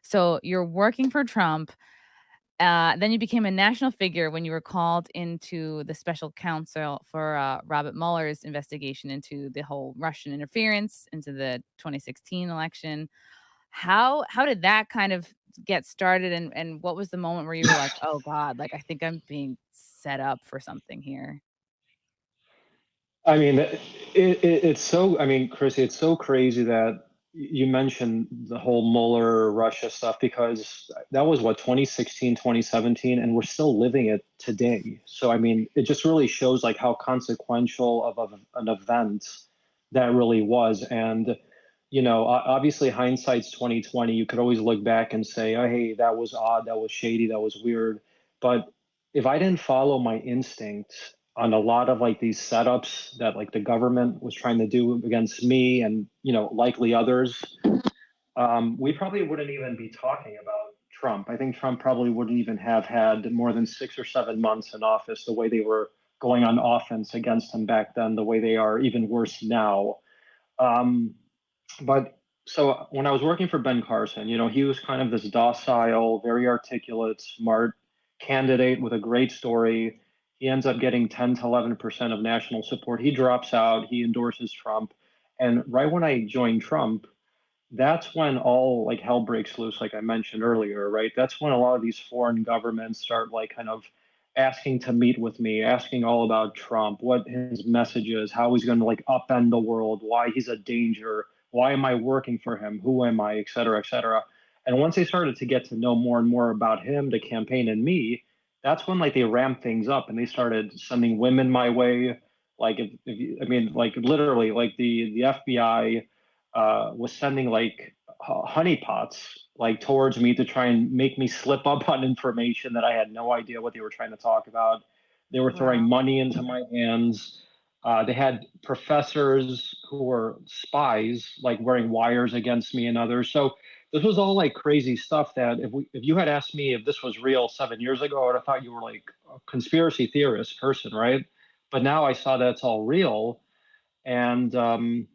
So you're working for Trump. Then you became a national figure when you were called into the special counsel for Robert Mueller's investigation into the whole Russian interference into the 2016 election. How did that kind of get started, and what was the moment where you were like, "Oh god, like, I think I'm being set up for something here?" I mean, it's so, I mean, Chrissy, it's so crazy that you mentioned the whole Mueller Russia stuff because that was what, 2016, 2017, and we're still living it today. So, I mean, it just really shows like how consequential of an event that really was. And, obviously hindsight's 2020. You could always look back and say, oh, hey, that was odd, that was shady, that was weird. But if I didn't follow my instinct on a lot of like these setups that like the government was trying to do against me and likely others, we probably wouldn't even be talking about Trump. I think Trump probably wouldn't even have had more than 6 or 7 months in office the way they were going on offense against him back then, the way they are even worse now. Um, but so when I was working for Ben Carson, he was kind of this docile, very articulate, smart candidate with a great story. He ends up getting 10 to 11% of national support. He drops out, he endorses Trump. And right when I joined Trump, that's when all like hell breaks loose, like I mentioned earlier, right? That's when a lot of these foreign governments start like kind of asking to meet with me, asking all about Trump, what his message is, how he's going to like upend the world, why he's a danger, why am I working for him, who am I, et cetera, et cetera. And once they started to get to know more and more about him, the campaign, and me, that's when like they ramped things up and they started sending women my way. Like I mean, like literally, like the FBI was sending like honeypots like towards me to try and make me slip up on information that I had no idea what they were trying to talk about. They were throwing Wow. money into my hands. They had professors who were spies, like wearing wires against me and others. So this was all like crazy stuff that if you had asked me if this was real 7 years ago, I would have thought you were like a conspiracy theorist person, right? But now I saw that it's all real, and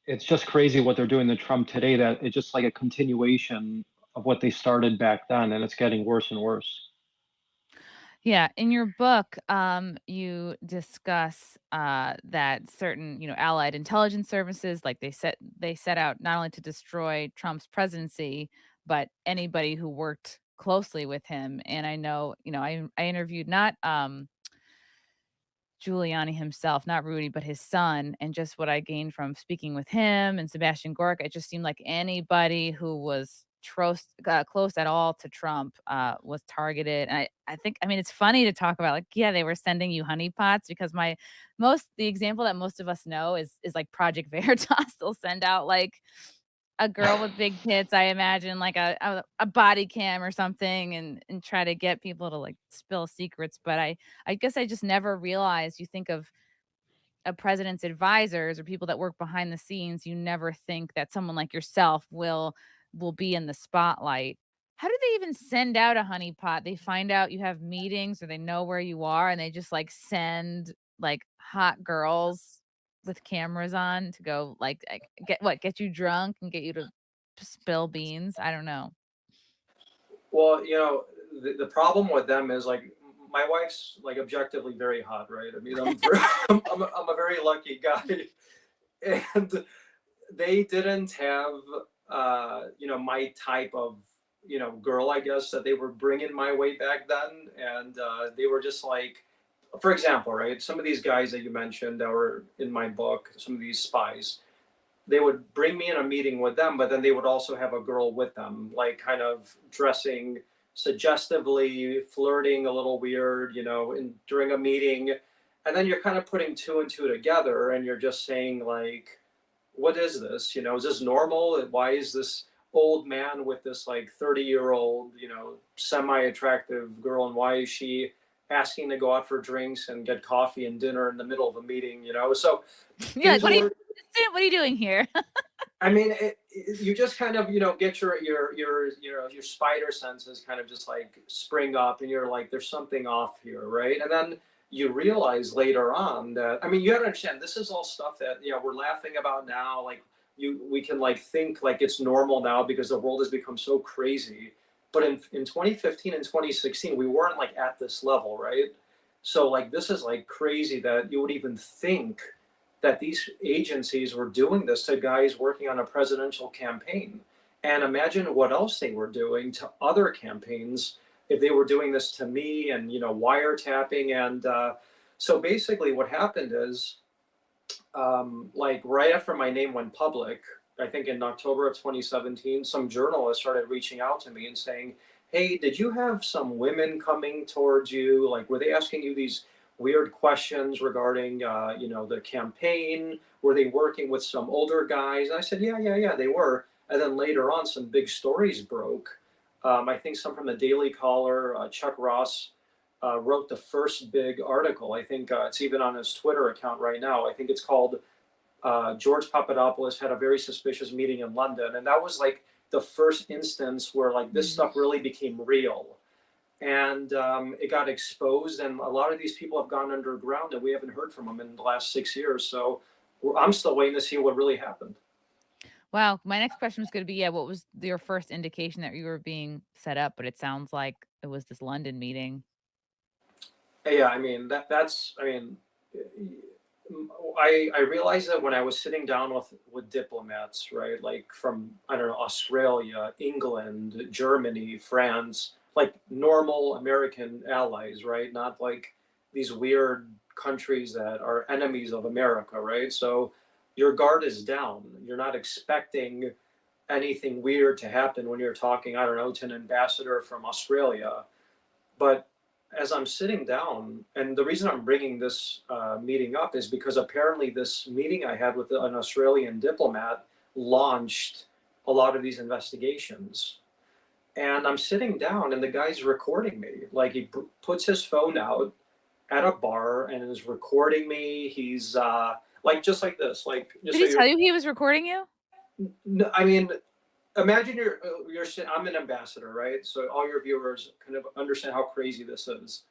it's just crazy what they're doing to Trump today. That it's just like a continuation of what they started back then, and it's getting worse and worse. Yeah, in your book, you discuss that certain, allied intelligence services, like they set out not only to destroy Trump's presidency, but anybody who worked closely with him. And I know, I interviewed not Giuliani himself, not Rudy, but his son, and just what I gained from speaking with him and Sebastian Gorka, it just seemed like anybody who was close at all to Trump was targeted. And I think, I mean, it's funny to talk about, like, yeah, they were sending you honeypots because the example that most of us know is like Project Veritas. They'll send out like a girl with big tits, I imagine, like a body cam or something, and try to get people to, like, spill secrets, but I guess I just never realized you think of a president's advisors or people that work behind the scenes, you never think that someone like yourself will be in the spotlight. How do they even send out a honeypot? They find out you have meetings or they know where you are and they just, like, send, like, hot girls with cameras on to go, like, get you drunk and get you to spill beans? I don't know. Well, the problem with them is like my wife's like objectively very hot, right? I mean, I'm a very lucky guy, and they didn't have my type of girl, I guess, that they were bringing my way back then, and they were just like, for example, right? Some of these guys that you mentioned that were in my book, some of these spies, they would bring me in a meeting with them, but then they would also have a girl with them, like kind of dressing suggestively, flirting a little weird, during a meeting. And then you're kind of putting two and two together and you're just saying, like, what is this? Is this normal? Why is this old man with this like 30-year-old, semi attractive girl? And why is she asking to go out for drinks and get coffee and dinner in the middle of a meeting? So Yeah, like, things "What are you were, what are you doing here?" I mean, you just kind of, get your spider senses kind of just like spring up, and you're like, there's something off here, right? And then you realize later on that, I mean, you have to understand, this is all stuff that we're laughing about now. Like we can like think like it's normal now because the world has become so crazy. But in 2015 and 2016, we weren't like at this level, right? So like this is like crazy that you would even think that these agencies were doing this to guys working on a presidential campaign. And imagine what else they were doing to other campaigns if they were doing this to me, and wiretapping. And so basically what happened is, like right after my name went public, I think in October of 2017, some journalists started reaching out to me and saying, "Hey, did you have some women coming towards you? Like, were they asking you these weird questions regarding, the campaign? Were they working with some older guys?" And I said, "Yeah, yeah, yeah, they were." And then later on, some big stories broke. I think some from the Daily Caller. Chuck Ross wrote the first big article. I think it's even on his Twitter account right now. I think it's called George Papadopoulos had a very suspicious meeting in London. And that was like the first instance where like this stuff really became real. And it got exposed. And a lot of these people have gone underground and we haven't heard from them in the last 6 years. So I'm still waiting to see what really happened. Wow. My next question was going to be, yeah, what was your first indication that you were being set up? But it sounds like it was this London meeting. Yeah, I mean I realized that when I was sitting down with diplomats, right, like from, I don't know, Australia, England, Germany, France, like normal American allies, right, not like these weird countries that are enemies of America, right? So your guard is down. You're not expecting anything weird to happen when you're talking, I don't know, to an ambassador from Australia. But as I'm sitting down, and the reason I'm bringing this meeting up is because apparently this meeting I had with an Australian diplomat launched a lot of these investigations. And I'm sitting down, and the guy's recording me. Like he puts his phone out at a bar and is recording me. He's like just like this, like just Did so he tell you he was recording you? I mean, imagine you're I'm an ambassador, right? So all your viewers kind of understand how crazy this is.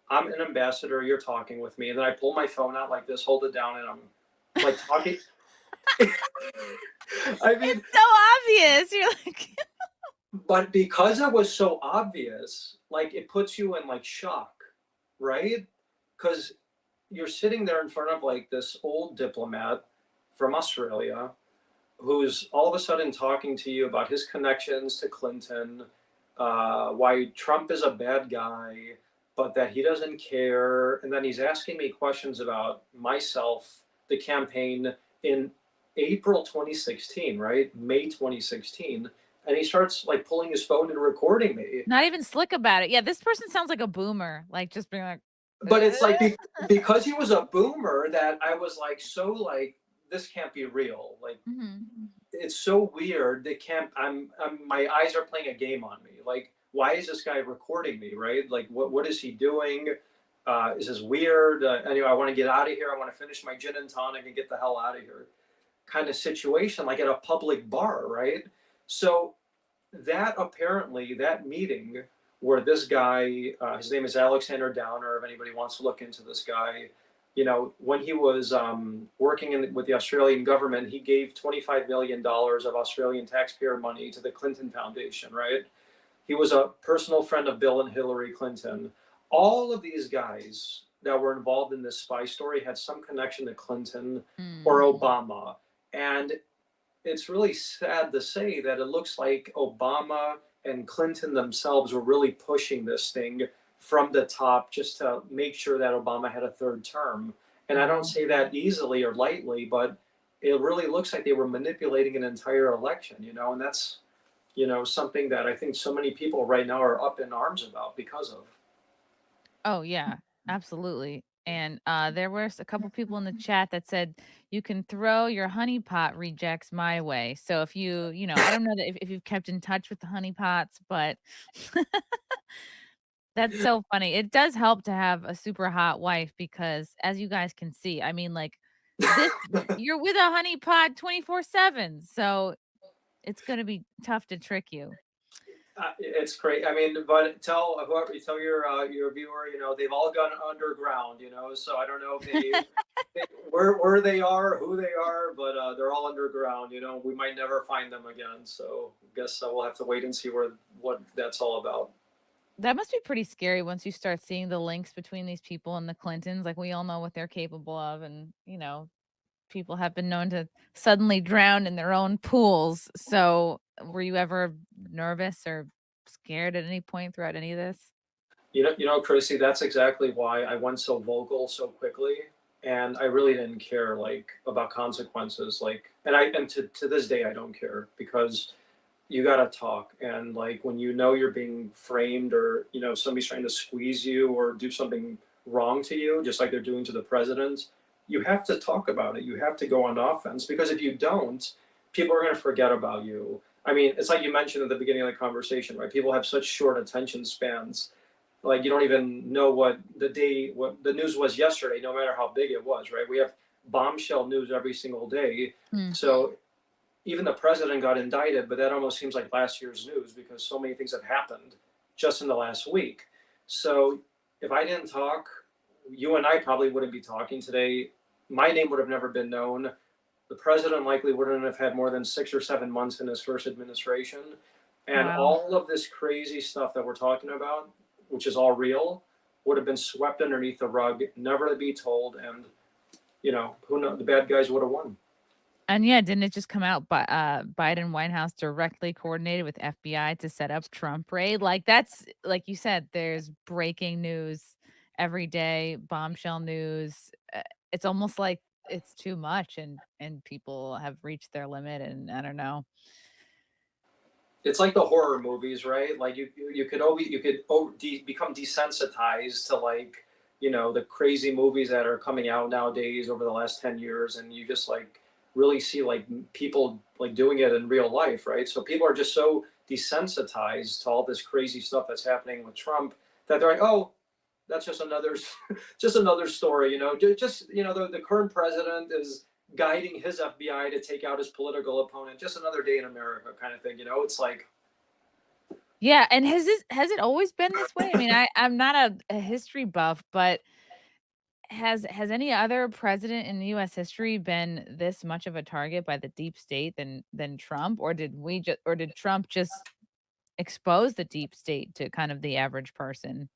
I'm an ambassador, you're talking with me, and then I pull my phone out like this, hold it down, and I'm like talking. I mean, it's so obvious. You're like but because it was so obvious, like it puts you in like shock, right? Because you're sitting there in front of like this old diplomat from Australia who's all of a sudden talking to you about his connections to Clinton, why Trump is a bad guy, but that he doesn't care. And then he's asking me questions about myself, the campaign in April 2016, right? May 2016. And he starts like pulling his phone and recording me. not even slick about it. Yeah, this person sounds like a boomer. Like just being like, But it's like because he was a boomer that I was like so like this can't be real. Like it's so weird. They can't. my eyes are playing a game on me. Like why is this guy recording me? Right? Like what is he doing? Is this weird? Anyway, I want to get out of here. I want to finish my gin and tonic and get the hell out of here. Kind of situation, like at a public bar, right? So that apparently that meeting where this guy, his name is Alexander Downer, if anybody wants to look into this guy, when he was working with the Australian government, he gave $25 million of Australian taxpayer money to the Clinton Foundation, right? He was a personal friend of Bill and Hillary Clinton. All of these guys that were involved in this spy story had some connection to Clinton or Obama. And it's really sad to say that it looks like Obama and Clinton themselves were really pushing this thing from the top just to make sure that Obama had a third term. And I don't say that easily or lightly, but it really looks like they were manipulating an entire election, and that's, something that I think so many people right now are up in arms about because of. Oh yeah, absolutely. And there were a couple people in the chat that said you can throw your honeypot rejects my way. So if I don't know that if you've kept in touch with the honeypots, but that's so funny. It does help to have a super hot wife because as you guys can see, I mean, like this, you're with a honeypot 24/7. So it's going to be tough to trick you. It's great. I mean, but tell your viewer, they've all gone underground, So I don't know if where they are, who they are, but they're all underground. We might never find them again. So I guess we'll have to wait and see what that's all about. That must be pretty scary once you start seeing the links between these people and the Clintons. Like, we all know what they're capable of, and people have been known to suddenly drown in their own pools. So, were you ever nervous or scared at any point throughout any of this? Chrissy, that's exactly why I went so vocal so quickly, and I really didn't care like about consequences. Like, and to this day I don't care because you got to talk, and like when you're being framed, or somebody's trying to squeeze you or do something wrong to you, just like they're doing to the president, you have to talk about it. You have to go on offense, because if you don't, people are going to forget about you. I mean, it's like you mentioned at the beginning of the conversation, right? People have such short attention spans. Like, you don't even know what the news was yesterday, no matter how big it was, right? We have bombshell news every single day. Hmm. So even the president got indicted, but that almost seems like last year's news because so many things have happened just in the last week. So if I didn't talk, you and I probably wouldn't be talking today. My name would have never been known. The president likely wouldn't have had more than 6 or 7 months in his first administration. And Wow. all of this crazy stuff that we're talking about, which is all real, would have been swept underneath the rug, never to be told. And, who knows, the bad guys would have won. And yeah, didn't it just come out Biden White House directly coordinated with FBI to set up Trump raid? Like, that's like you said, there's breaking news every day, bombshell news. It's almost like it's too much, and people have reached their limit, and I don't know. It's like the horror movies, right? Like you could become desensitized to, like, the crazy movies that are coming out nowadays over the last 10 years, and you just like really see like people like doing it in real life, right? So people are just so desensitized to all this crazy stuff that's happening with Trump that they're like, oh, that's just another just another story, just the current president is guiding his FBI to take out his political opponent. Just another day in America, kind of thing. It's like, Yeah, and has it always been this way? I mean, I'm not a history buff, but has any other president in US history been this much of a target by the deep state than Trump? Or did Trump just expose the deep state to kind of the average person?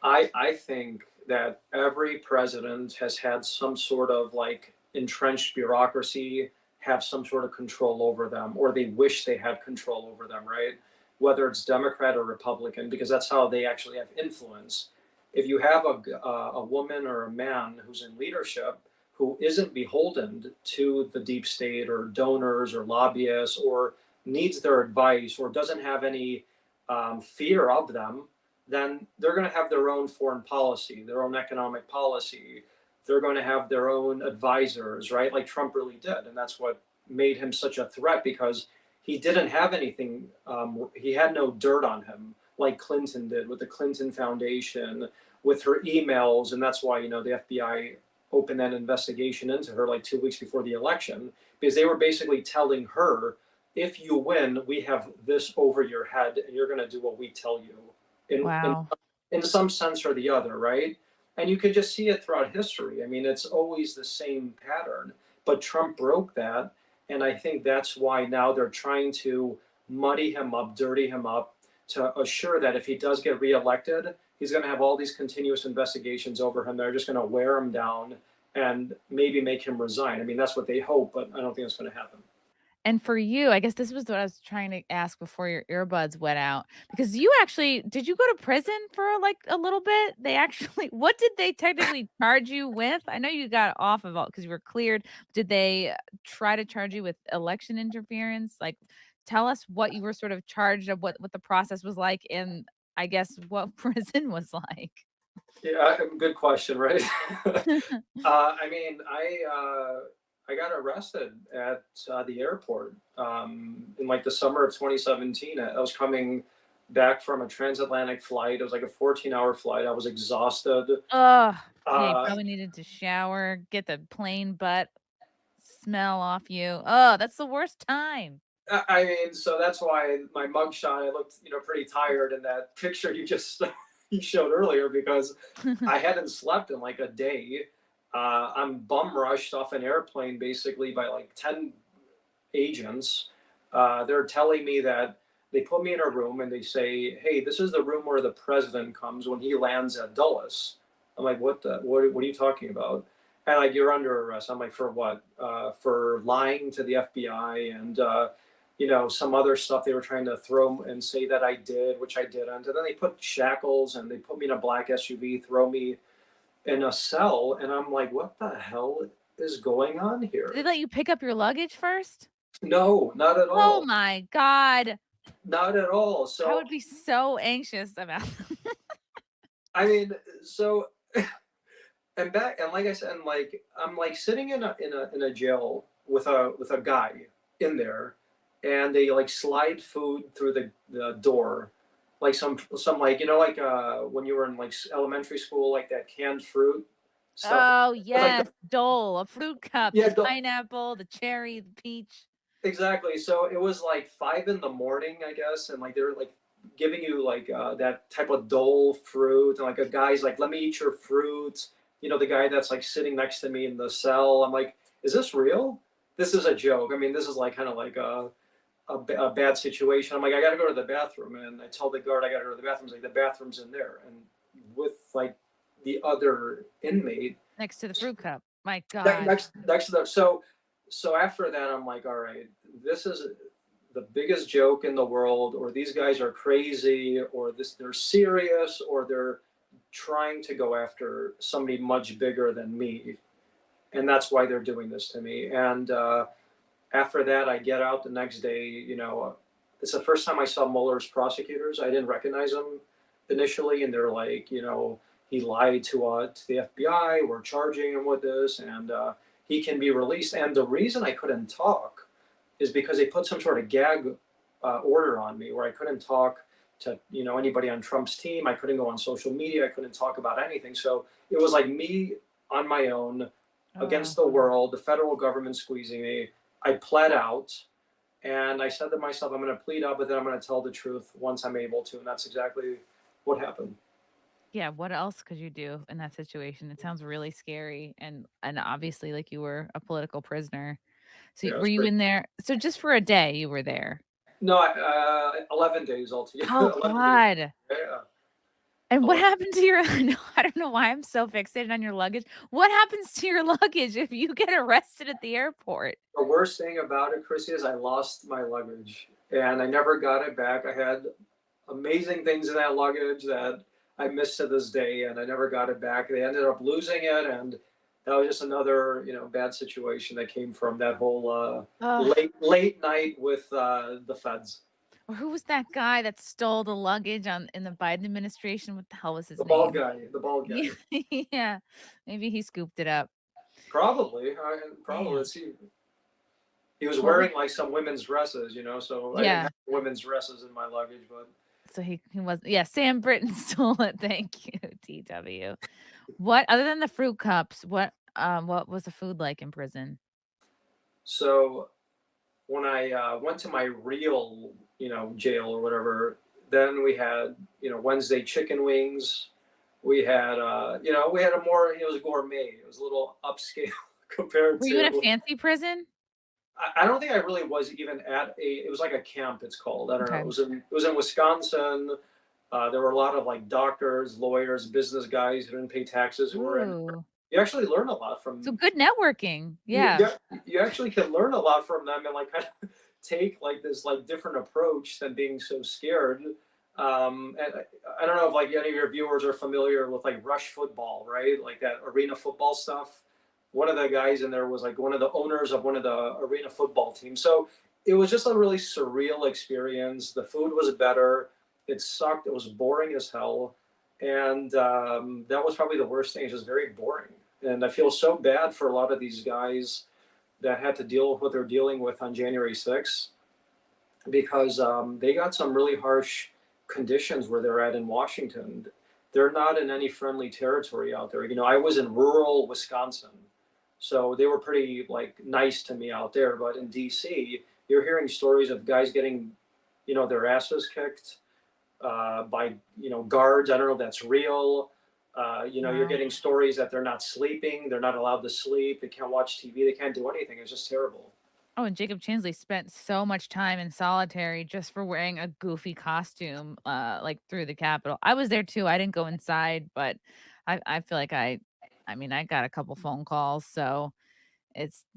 I think that every president has had some sort of like entrenched bureaucracy have some sort of control over them, or they wish they had control over them, right? Whether it's Democrat or Republican, because that's how they actually have influence. If you have a woman or a man who's in leadership who isn't beholden to the deep state or donors or lobbyists, or needs their advice, or doesn't have any fear of them, then they're going to have their own foreign policy, their own economic policy. They're going to have their own advisors, right? Like Trump really did. And that's what made him such a threat, because he didn't have anything. He had no dirt on him like Clinton did with the Clinton Foundation, with her emails. And that's why, the FBI opened that investigation into her like 2 weeks before the election, because they were basically telling her, if you win, we have this over your head and you're going to do what we tell you in, in Wow. in some sense or the other, right? And you could just see it throughout history. I mean, it's always the same pattern. But Trump broke that, and I think that's why now they're trying to muddy him up, dirty him up, to assure that if he does get reelected, he's going to have all these continuous investigations over him. They're just going to wear him down and maybe make him resign. I mean, that's what they hope, but I don't think it's going to happen. And for you, I guess this was what I was trying to ask before your earbuds went out, because did you go to prison for like a little bit? They actually, what did they technically charge you with? I know you got off of all because you were cleared. Did they try to charge you with election interference? Like, tell us what you were sort of charged of, what the process was like, and I guess what prison was like. Yeah, good question, right? I mean, I got arrested at the airport in like the summer of 2017. I was coming back from a transatlantic flight. It was like a 14-hour flight. I was exhausted. Oh, yeah, you Uh, probably needed to shower, get the plain butt smell off you. Oh, that's the worst time. I mean, so that's why my mugshot, I looked, pretty tired in that picture you just you showed earlier, because I hadn't slept in like a day. I'm bum rushed off an airplane basically by like 10 agents. They're telling me that they put me in a room and they say, "Hey, this is the room where the president comes when he lands at Dulles." I'm like, "What what are you talking about?" And like, "You're under arrest." I'm like, "For what?" For lying to the FBI and some other stuff they were trying to throw and say that I did, which I didn't. And then they put shackles and they put me in a black SUV, throw me in a cell, and I'm like, "What the hell is going on Did they here?" let you pick up your luggage first? No, not at Oh all. my God. Not at all. I So, would be so anxious about I mean, so and back and like I said, and like I'm like sitting in a jail with a guy in there, and they like slide food through the door, like some like like when you were in like elementary school, like that canned fruit stuff. Oh, It's like yes, Dole, a fruit cup, yeah, the pineapple, the cherry, the peach. exactly. So it was like 5 in the morning, I guess, and like they were like giving you like that type of dole fruit, and like a guy's like, "Let me eat your fruit." The guy that's like sitting next to me in the cell. I'm like, "Is this real? This is a joke." I mean, this is like kind of like a bad situation. I'm like, "I got to go to the bathroom," and I tell the guard I got to go to the bathroom. He's like, "The bathroom's in there," and with like the other inmate Next to the fruit cup. My God. next to the so after that I'm like, all right, this is the biggest joke in the world, or these guys are crazy, or they're serious, or they're trying to go after somebody much bigger than me, and that's why they're doing this to me. And after that I get out the next day. It's the first time I saw Mueller's prosecutors. I didn't recognize them initially, and they're like, he lied to the FBI. We're charging him with this, and he can be released. And the reason I couldn't talk is because they put some sort of gag order on me, where I couldn't talk to anybody on Trump's team. I couldn't go on social media. I couldn't talk about anything. So it was like me on my own against the world. The federal government squeezing me. I pled out, and I said to myself, "I'm going to plead out, but then I'm going to tell the truth once I'm able to." And that's exactly what happened. Yeah, what else could you do in that situation? It sounds really scary, and obviously, like, you were a political prisoner. So, Yeah, were it's you pretty. in there so just for a day you were there? No, 11 days altogether. Oh 11 days. god. Yeah. And what 11. happened to your I don't know why I'm so fixated on your luggage. What happens to your luggage if you get arrested at the airport? The worst thing about it, Chrissy, is I lost my luggage and I never got it back. I had amazing things in that luggage that I miss to this day, and I never got it back. They ended up losing it, and that was just another, bad situation that came from that whole Ugh. late night with the feds. Or who was that guy that stole the luggage in the Biden administration? What the hell was his The bald name? guy, the bald guy. Yeah, yeah. Maybe he scooped it up. Probably, probably. Man. Let's see. He was Well, wearing like some women's dresses, so I didn't yeah. have women's dresses in my luggage, but So he was yeah, Sam Brinton stole it. Thank you, TW. What other than the fruit cups, what was the food like in prison? so when I went to my real, jail or whatever, then we had, Wednesday chicken wings. We had, we had a more, it was gourmet. It was a little upscale compared Were you in a to. fancy prison? I don't think I really was even at a. It was like a camp. It's called. I don't know. Okay. It was in Wisconsin. There were a lot of like doctors, lawyers, business guys who didn't pay taxes who were in. Ooh. You actually learn a lot So from. good networking. You, Yeah. you actually can learn a lot from them, and like kind of take like this like different approach than being so scared. And I don't know if like any of your viewers are familiar with like rush football, right? Like that arena football stuff. One of the guys in there was like one of the owners of one of the arena football teams. So it was just a really surreal experience. The food was better. It sucked. It was boring as hell. And that was probably the worst thing. It's just very boring. And I feel so bad for a lot of these guys that had to deal with what they're dealing with on January 6th, because they got some really harsh conditions where they're at in Washington. They're not in any friendly territory out there. I was in rural Wisconsin, so they were pretty like nice to me out there. But in DC, you're hearing stories of guys getting, their asses kicked by, guards. I don't know if that's real. You're Wow. getting stories that they're not sleeping. They're not allowed to sleep. They can't watch TV. They can't do anything. It's just terrible. Oh, and Jacob Chansley spent so much time in solitary just for wearing a goofy costume, like through the Capitol. I was there too. I didn't go inside, but I feel like I mean, I got a couple phone calls, so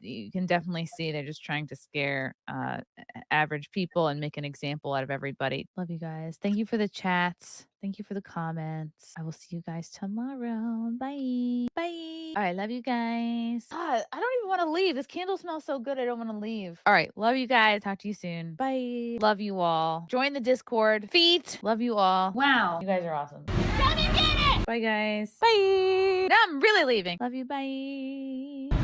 you can definitely see they're just trying to scare average people and make an example out of everybody. Love you guys. Thank you for the chats. Thank you for the comments. I will see you guys tomorrow. Bye. Bye. All right. Love you guys. God, I don't even want to leave. This candle smells so good. I don't want to leave. All right. Love you guys. Talk to you soon. Bye. Love you all. Join the Discord. Feet. Love you all. Wow. You guys are awesome. Come and get it. Bye, guys. Bye. Now I'm really leaving. Love you. Bye.